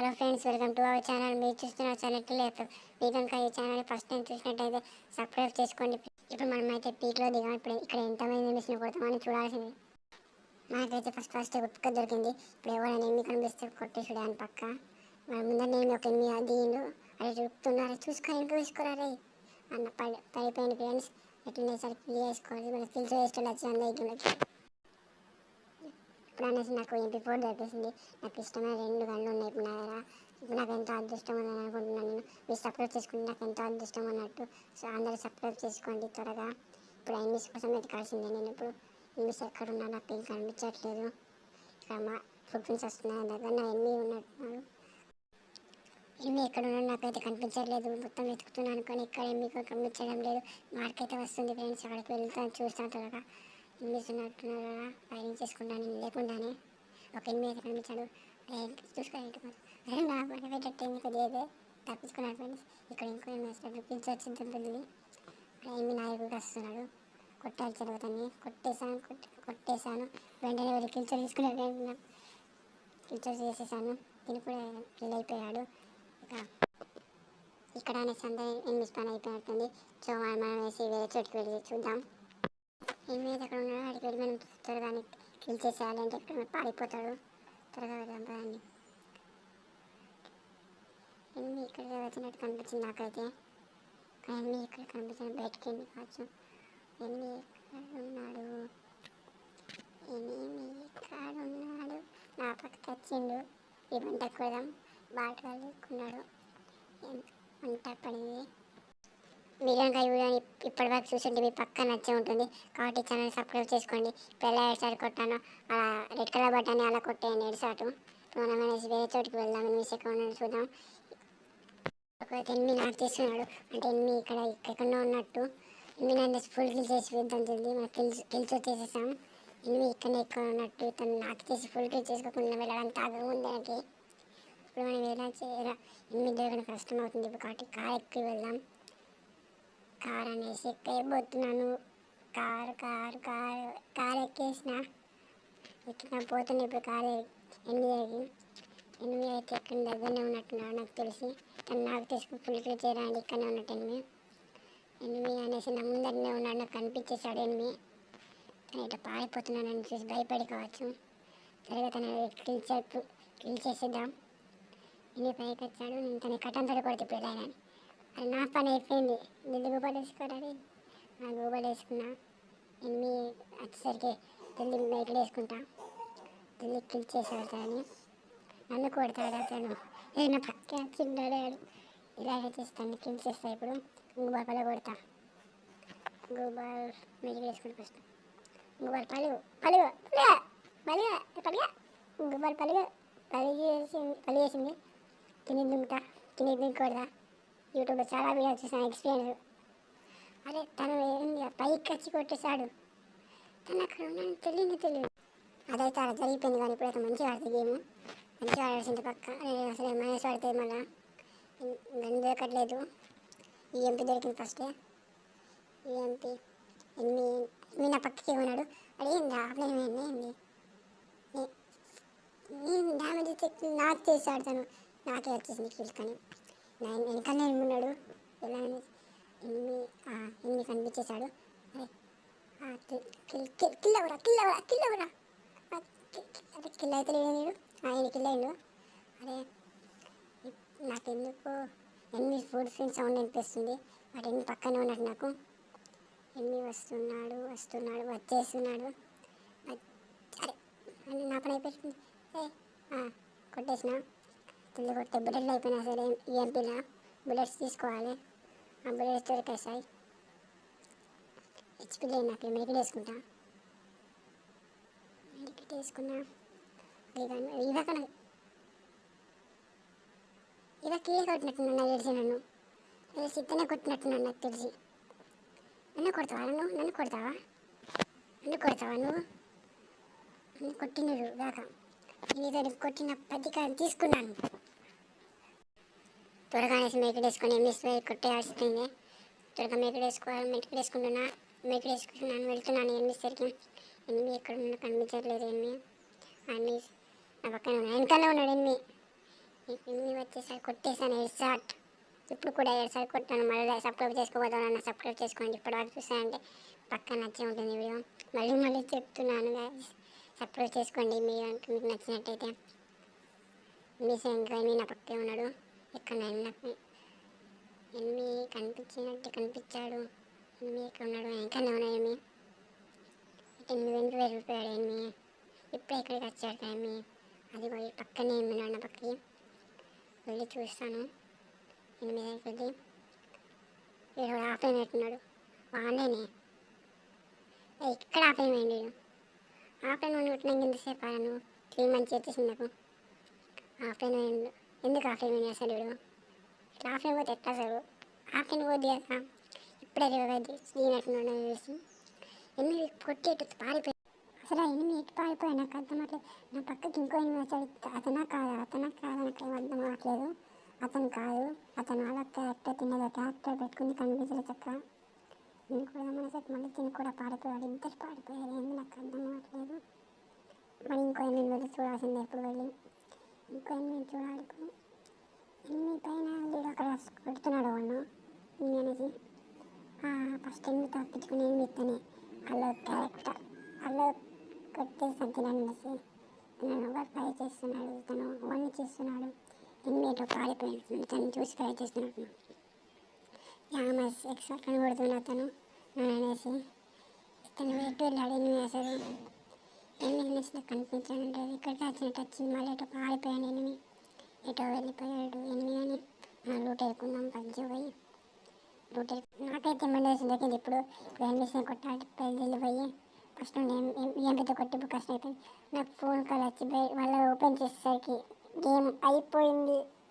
Hello friends, welcome to our channel. మీరు చూస్తున్న channel లేదు. మీరు కనుక ఈ ఛానల్ ఫస్ట్ టైం చూసినట్టయితే సబ్స్క్రైబ్ చేసుకోండి. ఇప్పుడు మనమైతే పీక్లో దిగాం. ఇప్పుడు ఇక్కడ ఎంతమంది మిషన్ కొడతామని చూడాల్సింది. నాకైతే ఫస్ట్ కుక్క దొరికింది. ఇప్పుడు ఎవరైనా ఎన్ని కనిపిస్తే కొట్టేసుడు అని పక్క. మన ముందర నేను ఒక ఎన్ని దీనిలో అదే చూపుతున్నారే, చూసుకోరారే అన్న పడిపోయింది ఫ్రెండ్స్. ఎట్లా సరికి క్లియర్ చేసుకోవాలి. మన స్కిల్స్ వేస్ట్ వచ్చి అందరికీ ఇప్పుడు అనేసి నాకు MP4 దొరికేసింది. నాకు ఇష్టమైన 2 గన్లు ఉన్నాయి ఇప్పుడు నా దగ్గర. ఇప్పుడు నాకు ఎంతో అదృష్టం ఉందని అనుకుంటున్నాను నేను. మీరు సబ్స్క్రైబ్ చేసుకుంటే నాకు ఎంతో అదృష్టం అన్నట్టు. సో అందరూ సబ్స్క్రైబ్ చేసుకోండి త్వరగా. ఇప్పుడు ఎనిమిస్ కోసం వెతకాల్సిందే. నేను ఇప్పుడు ఎనిమిస్ ఎక్కడున్నా నాకు ఏం కనిపించట్లేదు. ఇక్కడ మా ఫుడ్ ప్రింట్స్ వస్తున్నాయి. దగ్గర నా ఎనిమిది ఉన్నట్టున్నాడు. ఎనిమిది ఎక్కడ ఉన్నాడు నాకైతే కనిపించట్లేదు. మొత్తం వెతుకుతున్నాను కానీ ఇక్కడ మీకు కనిపించడం లేదు. మార్క్ అయితే వస్తుంది ఫ్రెండ్స్. అక్కడికి వెళ్తాను, చూస్తాను త్వరగా. ఎనిమిస్తున్నట్టున్నారా ఫైరింగ్ చేసుకుంటాను నేను లేకుండానే. ఒక ఎనిమిది అయితే కనిపించాడు. చూసుకోండి అదే నా పడబెట్టేది కొద్దిగా తప్పించుకున్నాడు ఫ్రెండ్స్. ఇక్కడ ఇంకో ఎనిమిది పిలిచి వచ్చింది ఉంటుంది. ఎనిమిది నాయకుడికి వస్తున్నాడు. కొట్టాలి జరుగుతాన్ని కొట్టేశాను. వెంటనే వెళ్ళి కిల్చర్ తీసుకున్నాడు. కిల్చర్ చేసేసాను. దీన్ని కూడా కిల్ అయిపోయాడు. ఇక్కడ అనేసి అందరూ ఎనిమిది పని అయిపోయినట్టుంది. సో మనం వేసి వేరే చోటుకి వెళ్ళి చూద్దాం. ఎనిమిది ఎక్కడ ఉన్నాడో అడిగి వెళ్ళి మనం త్వరగా కిల్ చేసేయాలి. అంటే ఎక్కడ పారిపోతాడు. త్వరగా వెళ్దాం కదండి. ఎనిమిది ఇక్కడ వచ్చినట్టు కనిపించింది నాకైతే. కానీ ఎనిమిది ఇక్కడ కనిపించింది. బయటకి ఎన్ని కావచ్చు. ఎనిమిది ఎక్కడ ఉన్నాడు నా పక్కకి వచ్చిండు. ఈ వంట కూడా బాగా తీసుకున్నాడు. వంట పడింది. మీరు కనుక ఈ వీడియోని ఇప్పటివరకు చూసింటే మీ పక్క నచ్చే ఉంటుంది. కాబట్టి ఛానల్ సబ్స్క్రైబ్ చేసుకోండి. ఇప్పుడు ఎలా ఎడసారి కొట్టానో అలా రెడ్ కలర్ బటన్ని అలా కొట్టేయండి ఎడసాటు. ఇప్పుడు మనం అనేసి వేరే చోటుకి వెళ్దాం. ఎనిమిది ఎక్కడ చూద్దాం. ఒకవేళ ఎనిమిది నాకు తీస్తున్నాడు అంటే ఎనిమిది ఇక్కడ ఎక్కడో ఉన్నట్టు. ఎనిమిది నన్ను ఫుల్ కిల్ చేసి వేద్దాం తెలియదు. మనం కిల్స్ వచ్చేసేసాం. ఎనిమిది ఇక్కడనే ఎక్కువ ఉన్నట్టు. తను నాకు చేసి ఫుల్ కిల్ చేసుకోకుండా వెళ్ళడానికి తాగముంది నాకు. ఇప్పుడు మనం ఎలా ఎనిమిది దొరకడం కష్టం అవుతుంది. ఇప్పుడు కాబట్టి కార్ ఎక్కువ వెళ్దాం. కార్ అనేసి ఎక్కబోతున్నాను. కార్ ఎక్కేసిన పోతున్నా. ఇప్పుడు కారు ఎనిమిది అయితే ఎక్కడ దగ్గరనే ఉన్నట్టున్నాడు నాకు తెలిసి. తను నాకు తీసుకుని ఫుల్ క్లిక్ చేయడానికి ఇక్కడనే ఉన్నట్టు ఎనిమిది అనేసి నా ముందరనే ఉన్నాడు. నాకు కనిపించేశాడు ఎనిమిది. తను ఇట్లా పారిపోతున్నానని చూసి భయపడి కావచ్చు. సరిగా తను కిల్ చేసేద్దాం. ఎనిమిది పైకి వచ్చాడు. నేను తన కట్టంతడు కొడితే పెళ్ళాయని. అది నా పని అయిపోయింది. దిల్లు గోపాలు వేసుకోవాలి. నా గోపాలు వేసుకున్నా. ఎనిమిది వచ్చేసరికి దిల్లి బయటలు వేసుకుంటా. దిల్లి కిల్ చేసేవాడు. నన్ను కొడతాడు అతను. నా పక్క వచ్చిండాడు. ఇలాగే చేస్తాను. కిల్ చేస్తా. ఇప్పుడు గోపాల కొడతా. గోపాల్ మెడికల్ వేసుకుంటూ ఫస్ట్. గోపాల్ గోపాల్ పలుగు వేసింది. తిని కొడతా. యూట్యూబ్లో చాలా వీడియో చూసాను ఎక్స్పీరియన్స్. అరే తను ఏంది పైకి వచ్చి కొట్టేశాడు. తను అక్కడ ఉన్నాను తెలియదు. అదైతే అలా జరిగిపోయింది. కానీ ఇప్పుడైతే మంచిగా ఆడుతుంది గేమ్. మంచిగా ఆడాల్సింది పక్క. అసలు మైనస్ ఆడుతుంది. మళ్ళీ గన్ దొరకట్లేదు. EMP దొరికింది ఫస్ట్. EMP ఎనిమిది నా పక్కకి ఉన్నాడు. అదేంది ఆఫ్లైన్ ఏంది నేను డ్యామేజ్ నాకు చేశాడు. తను నాకే వచ్చేసింది కిల్. కానీ వెనకనే ఉన్నాడు. ఎలా ఎన్ని కనిపించేశాడు. కిల్ అయితే లేదు. ఆయన కిల్ అయ్యిండు. అరే నాకెందుకు ఎనిమిది ఫుడ్ ఫ్రెండ్స్ సౌండ్ అనిపిస్తుంది. వాటి ఎన్ని పక్కనే ఉన్నట్టు నాకు. ఎనిమిది వస్తున్నాడు వచ్చేస్తున్నాడు. అరే నా పని అయిపోయింది. కొట్టేసిన. తిల్లి కొట్టే బుల్లెట్లు అయిపోయినా సరే EMPలో బుల్లెట్స్ తీసుకోవాలి. ఆ బుల్లెట్స్ దొరికేసాయి. HP లేదు నాకు. మెడికల్ వేసుకున్నా. ఇలా కీழே కొట్టినట్టున్నాను నాకు తెలిసి. నన్ను సిద్ధనే కొట్టినట్టున్నాను నాకు తెలిసి. నన్ను కొడతావా నువ్వు? నన్ను కొట్టినడు దాకా. నేను కొట్టిన పత్రికను తీసుకున్నాను. త్వరగా మెడికల్ వేసుకొని ఎంఎస్పై కొట్టేయాల్సిందే. త్వరగా మెడికల్ వేసుకుంటున్నాను. వెళ్తున్నాను ఎనిమిదిసరికి. ఎనిమిది ఎక్కడ ఉన్నా కనిపించట్లేదు. ఎనిమిది నా పక్కన ఉన్నాడు. వెనకాల ఉన్నాడు. ఎన్ని వచ్చేసరికి కొట్టేసాను హెడ్షాట్. ఇప్పుడు కూడా హెడ్షాట్ కొట్టాను. మళ్ళీ సబ్స్క్రైబ్ చేసుకోబోతాను. సబ్స్క్రైబ్ చేసుకోండి. ఇప్పటివరకు చూసానంటే పక్కన నచ్చే ఉంటుంది వీడియో. మళ్ళీ మళ్ళీ చెప్తున్నాను గాయస్, సబ్స్క్రైబ్ చేసుకోండి మీరు మీకు నచ్చినట్టయితే. మిస్ ఇంకా నా పక్కే ఉన్నాడు. ఇక్కడ నాకు ఎనిమి కనిపించినట్టు కనిపించాడు. ఎనిమి ఎక్కడ ఉన్నాడు? ఇంకనే ఉన్నాడు ఎనిమి. ఎనిమి వెంట వెళ్ళిపోయాడు ఎనిమి. ఇప్పుడు ఎక్కడికి వచ్చాడు ఎనిమి? అది పోయి పక్కనే ఉన్నాడు. నా పక్కకి వెళ్ళి చూస్తాను. ఎనిమిది దగ్గరికి వీడు ఆఫ్లైన్ పెట్టున్నాడు. వాడేనే ఇక్కడ ఆఫ్లైన్ వేయండి. ఆఫ్లైన్ ఉండి పెట్టినాక ఎంతసేపు ఆడాను? 3 months వచ్చేసింది నాకు. ఆఫ్లైన్ వేయండు. ఎందుకు ఆఫ్లైన్ వేయండి అసలు వీడు? ఇట్లా ఆఫ్లైన్ పోతే ఎట్లా అసలు? ఆఫ్లైన్ పోద్ది కదా. ఇప్పుడే శ్రీనట్టున్నాడు చూసి ఎనిమిది కొట్టి ఎటు పారిపోయి అసలు ఆ ఎనిమిది ఎటు పారిపోయాయి నాకు అర్థం అవ్వట్లేదు. నా పక్కకి ఇంకో ఎనిమిది వచ్చాడు. అతనా కాదు నాకు ఏం అర్థం అవ్వట్లేదు. అతను కాదు, అతను అలా క్యారెక్టర్ తిన్నది. క్యారెక్టర్ పెట్టుకుని కనిపించలేదు చక్క. నేను కూడా మనసు మళ్ళీ తిని కూడా పాడిపోయాడు. ఇద్దరు పాడిపోయారు. ఏంది నాకు అర్థం అవ్వట్లేదు. మరి ఇంకో ఎనిమిది వెళ్ళి చూడాల్సిందే. ఎప్పుడు వెళ్ళి ఇంకో ఎనిమిది చూడాలి. ఇప్పుడు ఎనిమిది పైన వీడు అక్కడ కొడుతున్నాడు వాళ్ళు ఎనిమిది అనేసి. ఫస్ట్ ఎనిమిది తప్పించుకుని ఎనిమిది ఇస్తానే అలా క్యారెక్టర్ అలా కొట్టేసి సంతినాన్ని అనేసి తను ఎవరు ఫ్రై చేస్తున్నాడు. తను వన్ చేస్తున్నాడు. ఎనిమిది పారిపోయాడు. తను చూసి ఫ్రై చేస్తున్నాడు. యామస్ ఎక్స్ట్రా కనబడుతున్నా అతను అనేసి తను ఎటు వెళ్ళాడు ఎనిమిది అసలు. ఎనిమిది అనేసి కనిపించాడు. ఇక్కడికి వచ్చినట్టు వచ్చింది. మళ్ళీ ఎటో పారిపోయాడు ఎనిమిది. ఎటో వెళ్ళిపోయాడు ఎనిమిది అని లూట్ వేసుకుందాం పచ్చి పోయి లూట్ నాకైతే మండి వేసింది. ఇప్పుడు ఎనిమిది కొట్టాలి పెళ్ళి పోయి ఫస్ట్ ఎంపీతో కొట్టి కష్టం అయిపోయింది. నాకు ఫోన్ కాల్ వచ్చి వాళ్ళు ఓపెన్ చేసేసరికి గేమ్ అయిపోయింది.